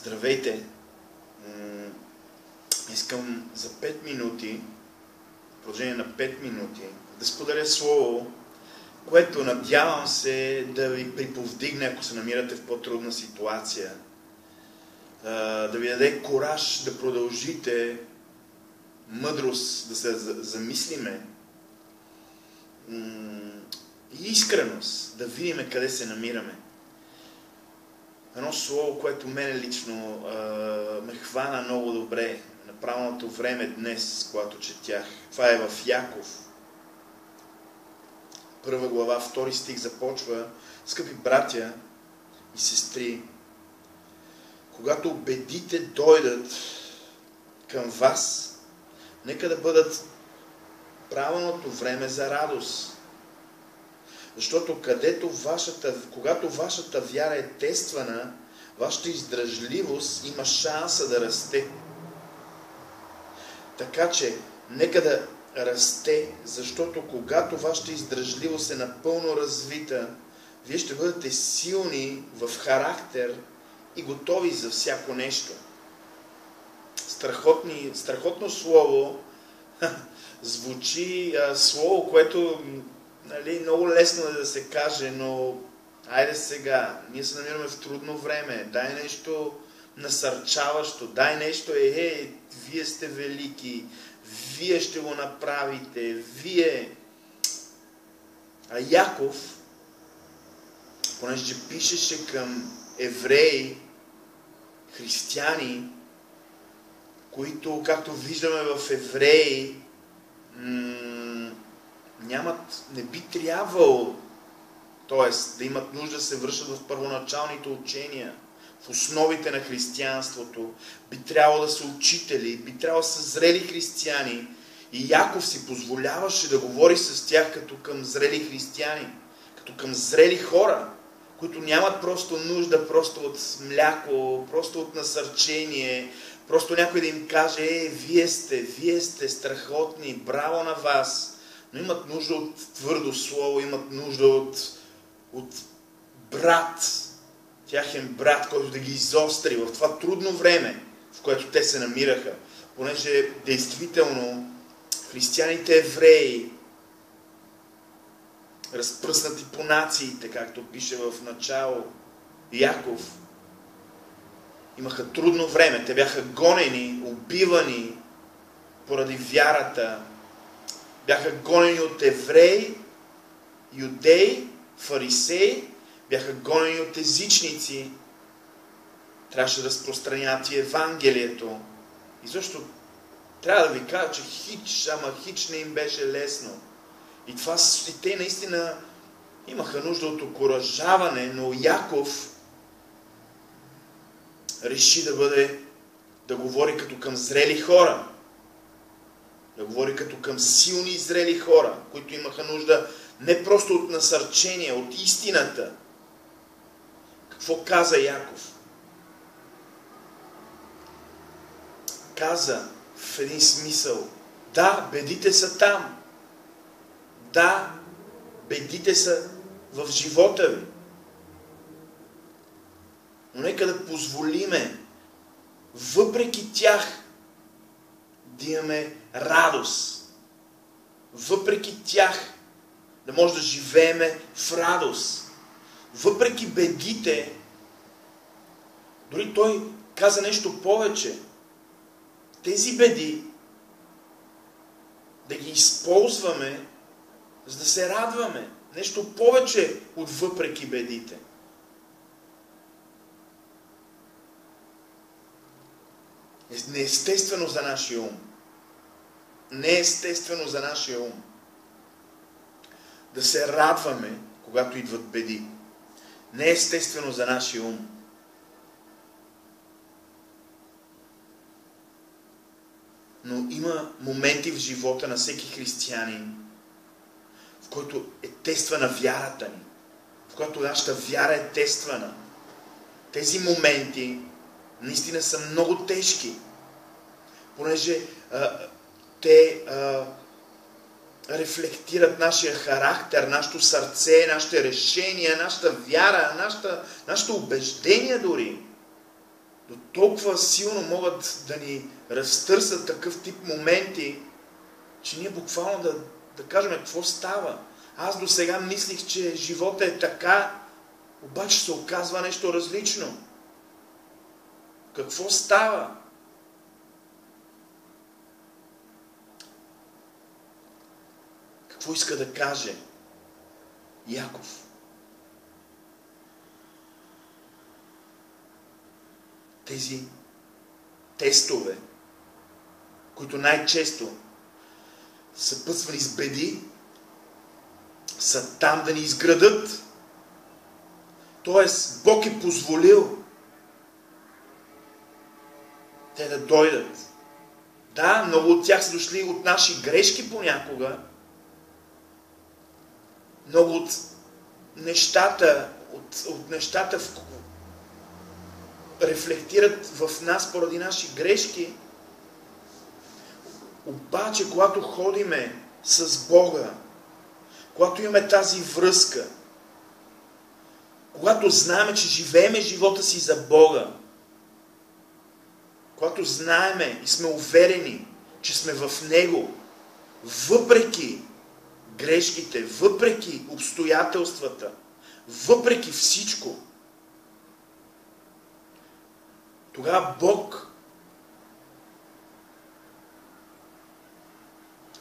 Здравейте! Искам за 5 минути, в продължение на 5 минути, да споделя слово, което надявам се да ви приповдигне, ако се намирате в по-трудна ситуация. Да ви даде кураж да продължите, мъдрост да се замислиме и искреност да видим къде се намираме. Едно слово, което мене лично ме хвана много добре на правилното време днес, когато четях. Това е в Яков. 1 глава, 2 стих започва: скъпи братя и сестри, когато бедите дойдат към вас, нека да бъдат правилното време за радост. Защото когато вашата вяра е тествана, вашата издръжливост има шанса да расте. Така че, нека да расте, защото когато вашата издръжливост е напълно развита, вие ще бъдете силни в характер и готови за всяко нещо. Страхотно слово, звучи слово, което много лесно е да се каже, но айде сега, ние се намираме в трудно време, дай нещо насърчаващо, дай нещо, вие сте велики, вие ще го направите, вие. А Яков, понеже пишеше към евреи, християни, които, както виждаме в Евреи, не би трябвало, т.е. да имат нужда да се връщат в първоначалните учения, в основите на християнството, би трябвало да са учители, би трябвало да са зрели християни. И Яков си позволяваше да говори с тях като към зрели християни, като към зрели хора, които нямат просто нужда просто от мляко, просто от насърчение, просто някой да им каже: вие сте страхотни, браво на вас. Но имат нужда от твърдо слово, имат нужда от брат, тяхен брат, който да ги изостри в това трудно време, в което те се намираха. Понеже действително християните евреи, разпръснати по нациите, както пише в начало Яков, имаха трудно време. Те бяха гонени, убивани поради вярата. Бяха гонени от евреи, юдеи, фарисеи, бяха гонени от езичници. Трябваше да разпространяват и Евангелието. И защо трябва да ви кажа, че хич не им беше лесно. И те наистина имаха нужда от окуражаване, но Яков реши да говори като към зрели хора. Да говори като към силни и зрели хора, които имаха нужда не просто от насърчение, от истината. Какво каза Яков? Каза в един смисъл: да, бедите са там. Да, бедите са в живота ви. Но нека да позволиме въпреки тях да имаме радост. Въпреки тях да може да живееме в радост. Въпреки бедите, дори той каза нещо повече. Тези беди да ги използваме, за да се радваме. Нещо повече от въпреки бедите. Неестествено за нашия ум. Неестествено за нашия ум. Да се радваме, когато идват беди. Неестествено за нашия ум. Но има моменти в живота на всеки християнин, в който е тествана вярата ни. В който нашата вяра е тествана. Тези моменти наистина са много тежки. Понеже те рефлектират нашия характер, нашето сърце, нашите решения, нашата вяра, нашите убеждения дори. до толкова силно могат да ни разтърсят такъв тип моменти, че ние буквално да кажем какво става. Аз до сега мислих, че живота е така, обаче се оказва нещо различно. Какво става? Какво иска да каже Яков? Тези тестове, които най-често са пъсвани с беди, са там да ни изградат. Тоест, Бог е позволил те да дойдат. Да, много от тях са дошли от наши грешки понякога. Много от нещата, рефлектират в нас поради наши грешки. Обаче, когато ходиме с Бога, когато имаме тази връзка, когато знаем, че живееме живота си за Бога, когато знаеме и сме уверени, че сме в Него, въпреки грешките, въпреки обстоятелствата, въпреки всичко, тогава Бог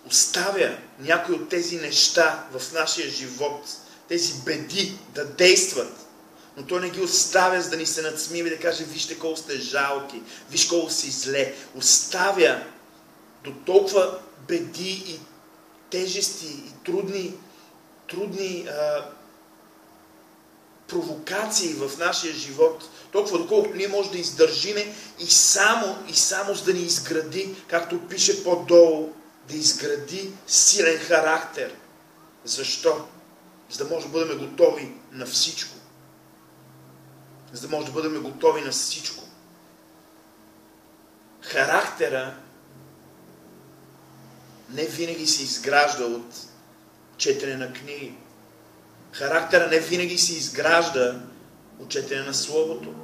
оставя някои от тези неща в нашия живот, тези беди да действат. Но Той не ги оставя, за да ни се надсмива и да каже: вижте колко сте жалки, виж колко си зле. Оставя до толкова беди и тежести и трудни провокации в нашия живот, толкова доколкото ние може да издържиме и само за да ни изгради, както пише по-долу, да изгради силен характер. Защо? За да може да бъдем готови на всичко. За да може да бъдем готови на всичко. Характера не винаги се изгражда от четене на книги. Характера не винаги се изгражда от четене на Словото.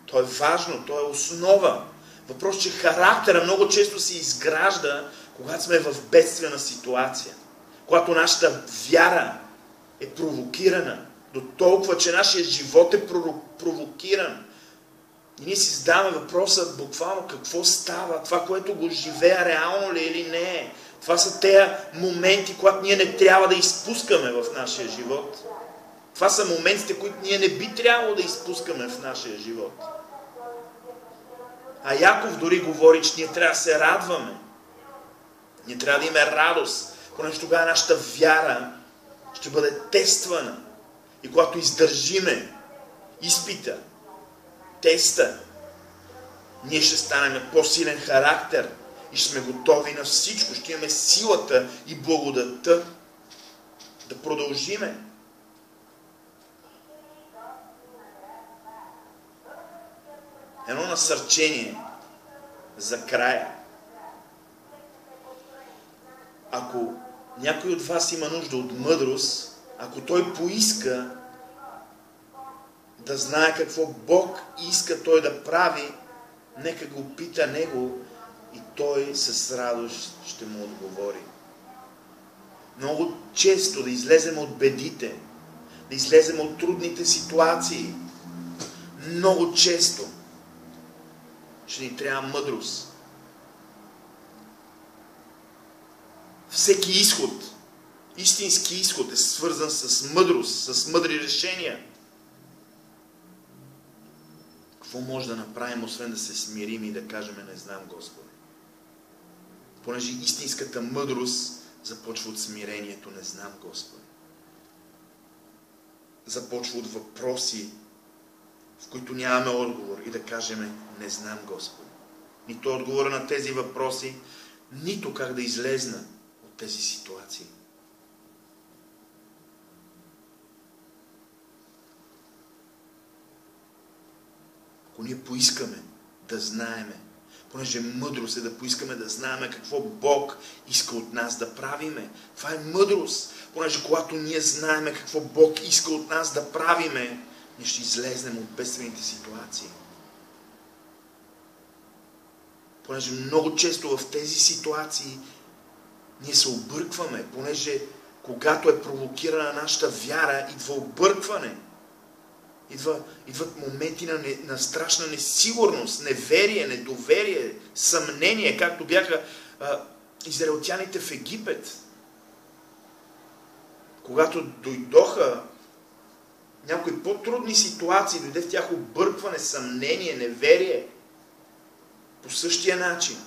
То е важно, то е основа. Въпрос, че характера много често се изгражда, когато сме в бедствена ситуация. Когато нашата вяра е провокирана до толкова, че нашия живот е провокиран. И ние си задаваме въпроса буквално какво става, това, което го живея, реално ли или не е. Това са тези моменти, когато ние не трябва да изпускаме в нашия живот. Това са моментите, които ние не би трябвало да изпускаме в нашия живот. А Яков дори говори, че ние трябва да се радваме. Ние трябва да имаме радост, понеже тогава нашата вяра ще бъде тествана. И когато издържиме изпита, теста, ние ще станем по-силен характер и ще сме готови на всичко. Ще имаме силата и благодатта да продължиме. Едно насърчение за края. Ако някой от вас има нужда от мъдрост, ако той поиска да знае какво Бог иска той да прави, нека го пита него и той с радост ще му отговори. Много често да излезем от бедите, да излезем от трудните ситуации, много често ще ни трябва мъдрост. Всеки изход, истински изход е свързан с мъдрост, с мъдри решения. Какво може да направим, освен да се смирим и да кажем: не знам, Господи? Понеже истинската мъдрост започва от смирението: не знам, Господи. Започва от въпроси, в които нямаме отговор, и да кажем: не знам, Господи. Нито отговора на тези въпроси, нито как да излезна от тези ситуации. Ако ние поискаме да знаеме, понеже мъдрост е да поискаме да знаеме какво Бог иска от нас да правиме. Това е мъдрост, понеже когато ние знаеме какво Бог иска от нас да правиме, ние ще излезнем от бедствените ситуации. Понеже много често в тези ситуации ние се объркваме, понеже когато е провокирана нашата вяра, идва объркване. Идват моменти на страшна несигурност, неверие, недоверие, съмнение, както бяха израелтяните в Египет. Когато дойдоха някои по-трудни ситуации, дойде в тях объркване, съмнение, неверие. По същия начин,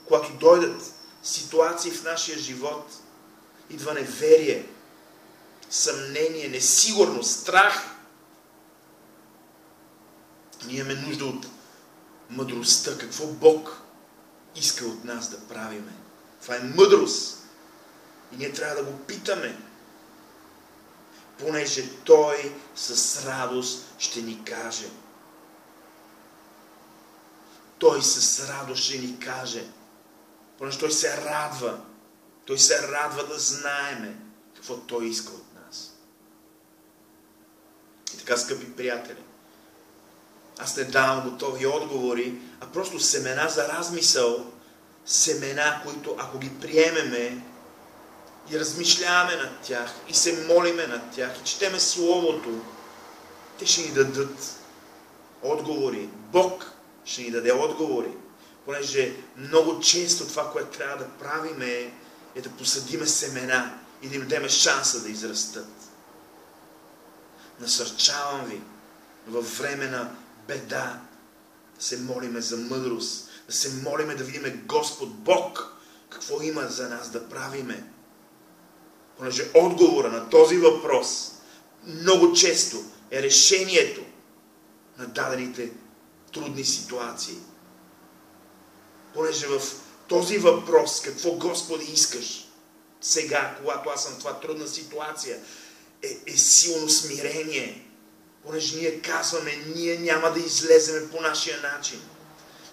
когато дойдат ситуации в нашия живот, идва неверие, съмнение, несигурност, страх. Ние имаме нужда от мъдростта. Какво Бог иска от нас да правиме? Това е мъдрост. И ние трябва да го питаме. Понеже Той с радост ще ни каже. Той с радост ще ни каже. Понеже Той се радва. Той се радва да знаеме какво Той иска от нас. И така, скъпи приятели, аз не давам готови отговори, а просто семена за размисъл, семена, които ако ги приемеме и размишляваме над тях, и се молиме над тях, и четеме Словото, те ще ни дадат отговори. Бог ще ни даде отговори. Понеже много често това, което трябва да правиме, е да посадиме семена и да им дадем шанса да израстат. Насърчавам ви във време на беда да се молиме за мъдрост, да се молиме да видиме Господ Бог какво има за нас да правиме. Понеже отговора на този въпрос много често е решението на дадените трудни ситуации. Понеже в този въпрос, какво Господи искаш сега, когато аз съм в това трудна ситуация, е силно смирение. Понеже ние казваме, ние няма да излеземе по нашия начин.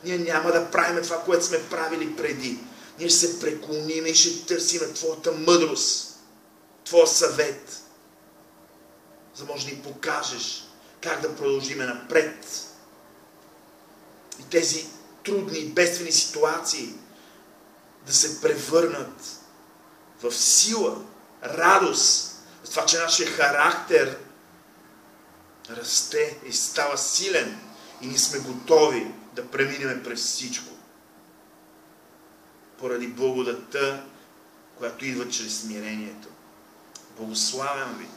Ние няма да правим това, което сме правили преди. Ние ще се преклоним и ще търсим Твоята мъдрост, Твоя съвет, за да може да ни покажеш как да продължиме напред. И тези трудни и бедствени ситуации да се превърнат в сила, радост, за това, че нашия характер расте и става силен и ние сме готови да преминем през всичко. Поради благодата, която идва чрез смирението. Благославям ви!